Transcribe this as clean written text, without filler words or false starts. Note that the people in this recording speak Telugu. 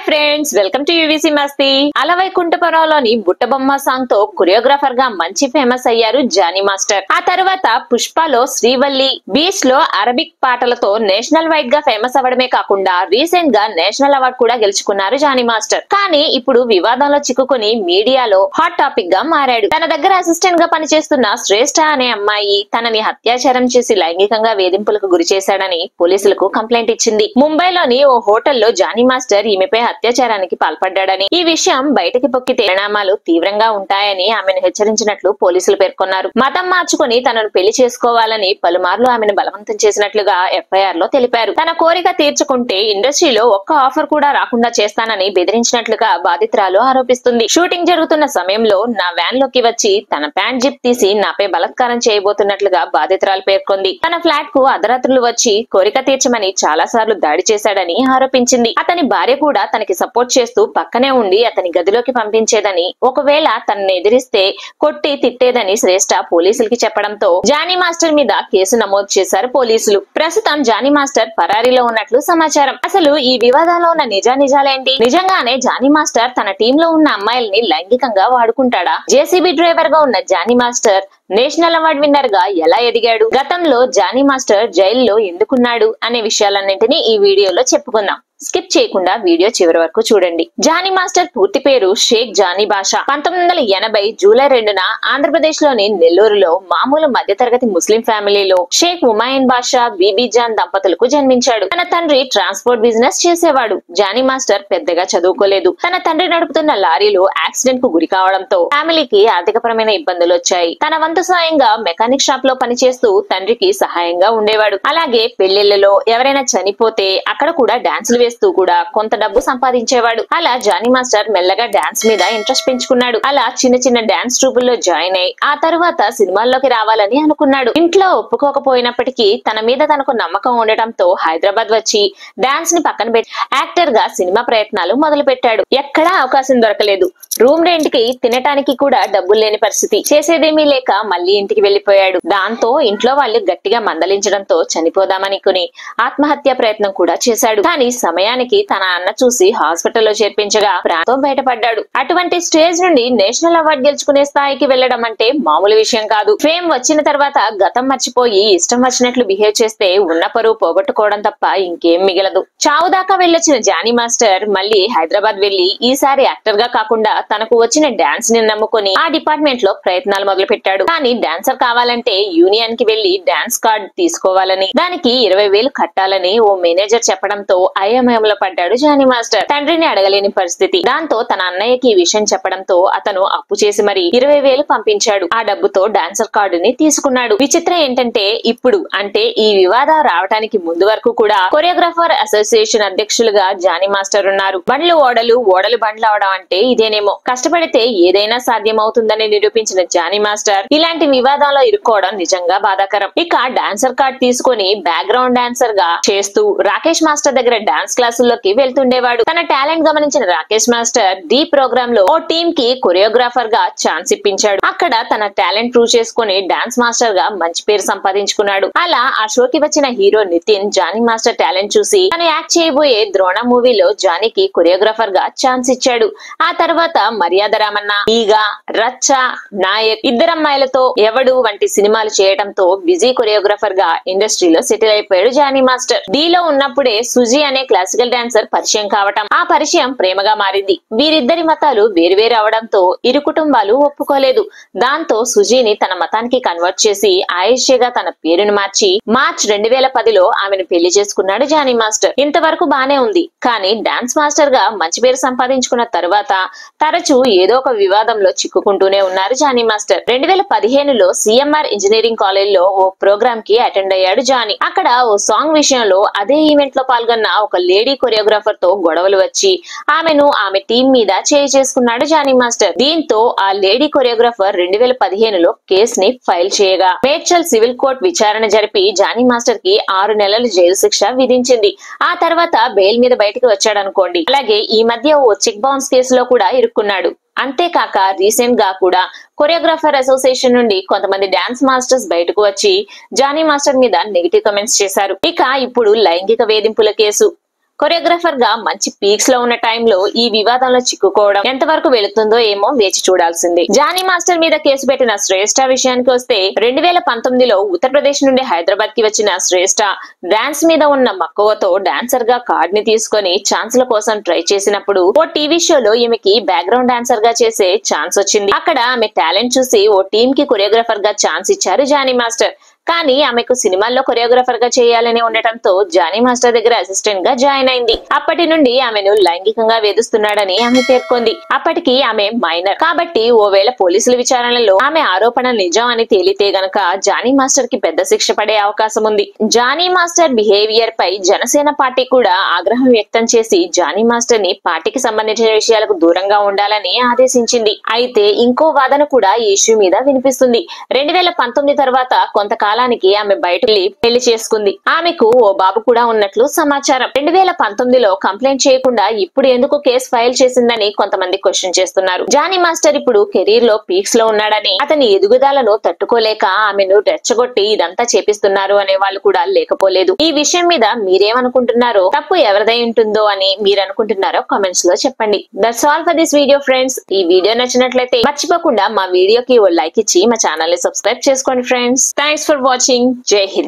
Friends, welcome to UVC Masti. అలవైకుంఠపురంలోని బుట్టబొమ్మ song తో కొరియోగ్రాఫర్ గా మంచి ఫేమస్ అయ్యారు జానీ మాస్టర్. ఆ తర్వాత పుష్పలో శ్రీవల్లి, బీచ్ లో అరబిక్ పాటలతో నేషనల్ వైడ్ గా ఫేమస్ అవ్వడమే కాకుండా రీసెంట్ గా నేషనల్ అవార్డు కూడా గెలుచుకున్నారు జానీ మాస్టర్. కానీ ఇప్పుడు వివాదంలో చిక్కుకుని మీడియాలో హాట్ టాపిక్ గా మారాడు. తన దగ్గర అసిస్టెంట్ గా పనిచేస్తున్న శ్రేష్ఠ అనే అమ్మాయి తనని అత్యాచారం చేసి లైంగికంగా వేధింపులకు గురి చేశాడని పోలీసులకు కంప్లైంట్ ఇచ్చింది. ముంబైలోని ఓ హోటల్లో జానీ మాస్టర్ ఈమెపై అత్యాచారానికి పాల్పడ్డాడని, ఈ విషయం బయటకి పొక్కితే పరిణామాలు తీవ్రంగా ఉంటాయని ఆమెను హెచ్చరించినట్లు పోలీసులు పేర్కొన్నారు. మతం మార్చుకుని తనను పెళ్లి చేసుకోవాలని పలుమార్లు ఆమెను బలవంతం చేసినట్లుగా ఎఫ్ఐఆర్ లో తెలిపారు. తన కోరిక తీర్చుకుంటే ఇండస్ట్రీలో ఒక్క ఆఫర్ కూడా రాకుండా చేస్తానని బెదిరించినట్లుగా బాధితురాలు ఆరోపిస్తుంది. షూటింగ్ జరుగుతున్న సమయంలో నా వ్యాన్ లోకి వచ్చి తన ప్యాంట్ జిప్ తీసి నాపై బలాత్కారం చేయబోతున్నట్లుగా బాధితురాలు పేర్కొంది. తన ఫ్లాట్ కు అర్ధరాత్రులు వచ్చి కోరిక తీర్చమని చాలా సార్లు దాడి చేశాడని ఆరోపించింది. అతని భార్య కూడా తనకి సపోర్ట్ చేస్తూ పక్కనే ఉండి అతని గదిలోకి పంపించేదని, ఒకవేళ తనని ఎదిరిస్తే కొట్టి తిట్టేదని శ్రేష్ఠ పోలీసులకి చెప్పడంతో జానీ మాస్టర్ మీద కేసు నమోదు చేశారు పోలీసులు. ప్రస్తుతం జానీ మాస్టర్ పరారీలో ఉన్నట్లు సమాచారం. అసలు ఈ వివాదంలో ఉన్న నిజాలేంటి? నిజంగానే జానీ మాస్టర్ తన టీమ్ లో ఉన్న అమ్మాయిల్ని లైంగికంగా వాడుకుంటాడా? జేసీబీ డ్రైవర్ గా ఉన్న Jani master national award winner గా ఎలా ఎదిగాడు? గతంలో జానీ మాస్టర్ జైల్లో ఎందుకున్నాడు అనే విషయాలన్నింటినీ ఈ వీడియోలో చెప్పుకుందాం. స్కిప్ చేయకుండా వీడియో చివరి వరకు చూడండి. జానీ మాస్టర్ పూర్తి పేరు షేక్ జానీ బాషా. 1980 జూలై 2న ఆంధ్రప్రదేశ్ లోని నెల్లూరులో మామూలు మధ్యతరగతి ముస్లిం ఫ్యామిలీలో షేక్ ఉమాయిన్ బాషా, బీబీ జాన్ దంపతులకు జన్మించాడు. తన తండ్రి ట్రాన్స్పోర్ట్ బిజినెస్ చేసేవాడు. జానీ మాస్టర్ పెద్దగా చదువుకోలేదు. తన తండ్రి నడుపుతున్న లారీలో యాక్సిడెంట్ కు గురి కావడంతో ఫ్యామిలీకి ఆర్థికపరమైన ఇబ్బందులు వచ్చాయి. తన వంతు సాయంగా మెకానిక్ షాప్ లో పనిచేస్తూ తండ్రికి సహాయంగా ఉండేవాడు. అలాగే పెళ్లిళ్లలో ఎవరైనా చనిపోతే అక్కడ కూడా డాన్సులు వేస్తూ కూడా కొంత డబ్బు సంపాదించేవాడు. అలా జానీ మాస్టర్ మెల్లగా డాన్స్ మీద ఇంట్రెస్ట్ పెంచుకున్నాడు. అలా చిన్న చిన్న డాన్స్ ట్రూపుల్లో జాయిన్ అయి ఆ తర్వాత సినిమాల్లోకి రావాలని అనుకున్నాడు. ఇంట్లో ఒప్పుకోకపోయినప్పటికీ తన మీద తనకు నమ్మకం ఉండటంతో హైదరాబాద్ వచ్చి డాన్స్ ని పక్కన పెట్టి యాక్టర్ గా సినిమా ప్రయత్నాలు మొదలు పెట్టాడు. ఎక్కడా అవకాశం దొరకలేదు. రూమ్ రెంట్ కి తినటానికి కూడా డబ్బులు లేని పరిస్థితి. చేసేదేమీ లేక మళ్లీ ఇంటికి వెళ్లిపోయాడు. దాంతో ఇంట్లో వాళ్ళు గట్టిగా మందలించడంతో చనిపోదామనుకుని ఆత్మహత్య ప్రయత్నం కూడా చేశాడు. కానీ సమయానికి తన అన్న చూసి హాస్పిటల్లో చేర్పించగా ప్రాణంతో బయటపడ్డాడు. అటువంటి స్టేజ్ నుండి నేషనల్ అవార్డు గెలుచుకునే స్థాయికి వెళ్లడం అంటే మామూలు విషయం కాదు. ఫేమ్ వచ్చిన తర్వాత గతం మర్చిపోయి ఇష్టం వచ్చినట్లు బిహేవ్ చేస్తే ఉన్న పరువు పోగొట్టుకోవడం తప్ప ఇంకేం మిగలదు. చావు దాకా వెళ్లొచ్చిన జానీ మాస్టర్ మళ్లీ హైదరాబాద్ వెళ్లి ఈసారి యాక్టర్ గా కాకుండా తనకు వచ్చిన డాన్స్ ని నమ్ముకుని ఆ డిపార్ట్మెంట్ లో ప్రయత్నాలు మొదలు పెట్టాడు. కానీ డాన్సర్ కావాలంటే యూనియన్ కి వెళ్లి డాన్స్ కార్డ్ తీసుకోవాలని, దానికి 20,000 కట్టాలని ఓ మేనేజర్ చెప్పడంతో అయోమయంలో పడ్డాడు జానీ మాస్టర్. తండ్రిని అడగలేని పరిస్థితి. దాంతో తన అన్నయ్యకి ఈ విషయం చెప్పడంతో అతను అప్పు చేసి మరి 20,000 పంపించాడు. ఆ డబ్బుతో డాన్సర్ కార్డుని తీసుకున్నాడు. విచిత్రం ఏంటంటే ఇప్పుడు అంటే ఈ వివాదం రావడానికి ముందు వరకు కూడా కొరియోగ్రాఫర్ అసోసియేషన్ అధ్యక్షులుగా జానీ మాస్టర్ ఉన్నారు. బండ్లు ఓడలు, ఓడలు బండ్లు అవడం అంటే ఇదేనేమో. కష్టపడితే ఏదైనా సాధ్యమవుతుందని నిరూపించిన జానీ మాస్టర్ ఇలాంటి వివాదంలో ఇరుక్కోవడం నిజంగా బాధాకరం. ఇక డాన్సర్ కార్డ్ తీసుకుని బ్యాక్గ్రౌండ్ డాన్సర్ గా చేస్తూ రాకేష్ మాస్టర్ దగ్గర డాన్స్ క్లాసుల్లోకి వెళ్తుండేవాడు. తన టాలెంట్ గమనించిన రాకేష్ మాస్టర్ డి ప్రోగ్రామ్ లో ఓ టీమ్ కి కొరియోగ్రాఫర్ గా ఛాన్స్ ఇప్పించాడు. అక్కడ తన టాలెంట్ ప్రూవ్ చేసుకుని డాన్స్ మాస్టర్ గా మంచి పేరు సంపాదించుకున్నాడు. అలా ఆ షోకి వచ్చిన hero Nithin Jani master talent చూసి తను యాక్ట్ చేయబోయే ద్రోణ మూవీలో జానీకి కొరియోగ్రాఫర్ గా ఛాన్స్ ఇచ్చాడు. ఆ తర్వాత మర్యాద రామన్న, ఈగ, రచ్చ, నాయక్, ఇద్దరమ్మాయిలతో ఎవడు వంటి సినిమాలు చేయడంతో బిజీ కొరియోగ్రాఫర్ గా ఇండస్ట్రీలో సెటిల్ అయిపోయాడు జానీ మాస్టర్. డీలో ఉన్నప్పుడే సుజీ అనే క్లాసికల్ డాన్సర్ పరిచయం కావటం, ఆ పరిచయం ప్రేమగా మారింది. వీరిద్దరి మతాలు వేరువేరు అవడంతో ఇరు కుటుంబాలు ఒప్పుకోలేదు. దాంతో సుజీని తన మతానికి కన్వర్ట్ చేసి ఆయేషేగా తన పేరును మార్చి మార్చ్ 2010లో ఆమెను పెళ్లి చేసుకున్నాడు జానీ మాస్టర్. ఇంతవరకు బానే ఉంది. కానీ డాన్స్ మాస్టర్ గా మంచి పేరు సంపాదించుకున్న తరువాత తరచూ ఏదో ఒక వివాదంలో చిక్కుకుంటూనే ఉన్నారు జానీ మాస్టర్. 2015లో సిఎంఆర్ ఇంజనీరింగ్ కాలేజ్ లో ఓ ప్రోగ్రామ్ కి అటెండ్ అయ్యాడు జానీ. అక్కడ ఓ సాంగ్ విషయంలో అదే ఈవెంట్ లో పాల్గొన్న ఒక లేడీ కొరియోగ్రాఫర్ తో గొడవలు వచ్చి ఆమెను ఆమె టీం మీద చేయి చేసుకున్నాడు జానీ మాస్టర్. దీంతో ఆ లేడీ కొరియోగ్రాఫర్ 2015లో కేసుని ఫైల్ చేయగా మేడ్చల్ సివిల్ కోర్టు విచారణ జరిపి జానీ మాస్టర్ కి 6 నెలల జైలు శిక్ష విధించింది. ఆ తర్వాత బెయిల్ మీద బయటకు వచ్చాడనుకోండి. అలాగే ఈ మధ్య ఓ చెక్ బౌన్స్ కేసులో కూడా ఇరుక్కున్నాడు. అంతేకాక రీసెంట్ గా కూడా కొరియోగ్రాఫర్ అసోసియేషన్ నుండి కొంతమంది డాన్స్ మాస్టర్స్ బయటకు వచ్చి జానీ మాస్టర్ మీద నెగిటివ్ కమెంట్స్ చేశారు. ఇక ఇప్పుడు లైంగిక వేధింపుల కేసు. కొరియోగ్రాఫర్ గా మంచి పీక్స్ లో ఉన్న టైంలో ఈ వివాదంలో చిక్కుకోవడం ఎంతవరకు వెళుతుందో ఏమో వేచి చూడాల్సింది. జానీ మాస్టర్ మీద కేసు పెట్టిన శ్రేష్ఠ విషయానికి వస్తే 2019లో ఉత్తరప్రదేశ్ నుండి హైదరాబాద్ కి వచ్చిన శ్రేష్ఠ డాన్స్ మీద ఉన్న మక్కువతో డాన్సర్ గా కార్డ్ ని తీసుకొని ఛాన్స్ల కోసం ట్రై చేసినప్పుడు ఓ టీవీ షోలో ఈమెకి బ్యాక్గ్రౌండ్ డాన్సర్ గా చేసే ఛాన్స్ వచ్చింది. అక్కడ ఆమె టాలెంట్ చూసి ఓ టీమ్ కి కొరియోగ్రాఫర్ గా ఛాన్స్ ఇచ్చారు జానీ మాస్టర్. కానీ ఆమెకు సినిమాల్లో కొరియోగ్రాఫర్ గా చేయాలని ఉండటంతో జానీ మాస్టర్ దగ్గర అసిస్టెంట్ గా జాయిన్ అయింది. అప్పటి నుండి ఆమెను లైంగికంగా వేధిస్తున్నాడని ఆమె పేర్కొంది. అప్పటికి ఆమె మైనర్ కాబట్టి ఓవేళ పోలీసుల విచారణలో ఆమె ఆరోపణ నిజం అని తేలితే గనక జానీ మాస్టర్ కి పెద్ద శిక్ష పడే అవకాశం ఉంది. జానీ మాస్టర్ బిహేవియర్ పై జనసేన పార్టీ కూడా ఆగ్రహం వ్యక్తం చేసి జానీ మాస్టర్ ని పార్టీకి సంబంధించిన విషయాలకు దూరంగా ఉండాలని ఆదేశించింది. అయితే ఇంకో వాదన కూడా ఈ ఇష్యూ మీద వినిపిస్తుంది. 2019 తర్వాత కొంతకాలం ఆమె బయట పెళ్లి చేసుకుంది. ఆమెకు ఓ బాబు కూడా ఉన్నట్లు సమాచారం. 2019లో కంప్లైంట్ చేయకుండా ఇప్పుడు ఎందుకు కేసు ఫైల్ చేసిందని కొంతమంది క్వశ్చన్ చేస్తున్నారు. జానీ మాస్టర్ ఇప్పుడు కెరీర్ లో పీక్స్ లో ఉన్నాడని, అతని ఎదుగుదలను తట్టుకోలేక ఆమెను రెచ్చగొట్టి ఇదంతా చేపిస్తున్నారు అనే వాళ్ళు కూడా లేకపోలేదు. ఈ విషయం మీద మీరేమనుకుంటున్నారో, తప్పు ఎవరిదై ఉంటుందో అని మీరు అనుకుంటున్నారో కామెంట్స్ లో చెప్పండి. That's all for this video friends. ఈ వీడియో నచ్చినట్లయితే మర్చిపోకుండా మా వీడియోకి ఓ లైక్ ఇచ్చి మా ఛానల్ ని సబ్స్క్రైబ్ చేసుకోండి friends. Thanks for watching. Jai Hind.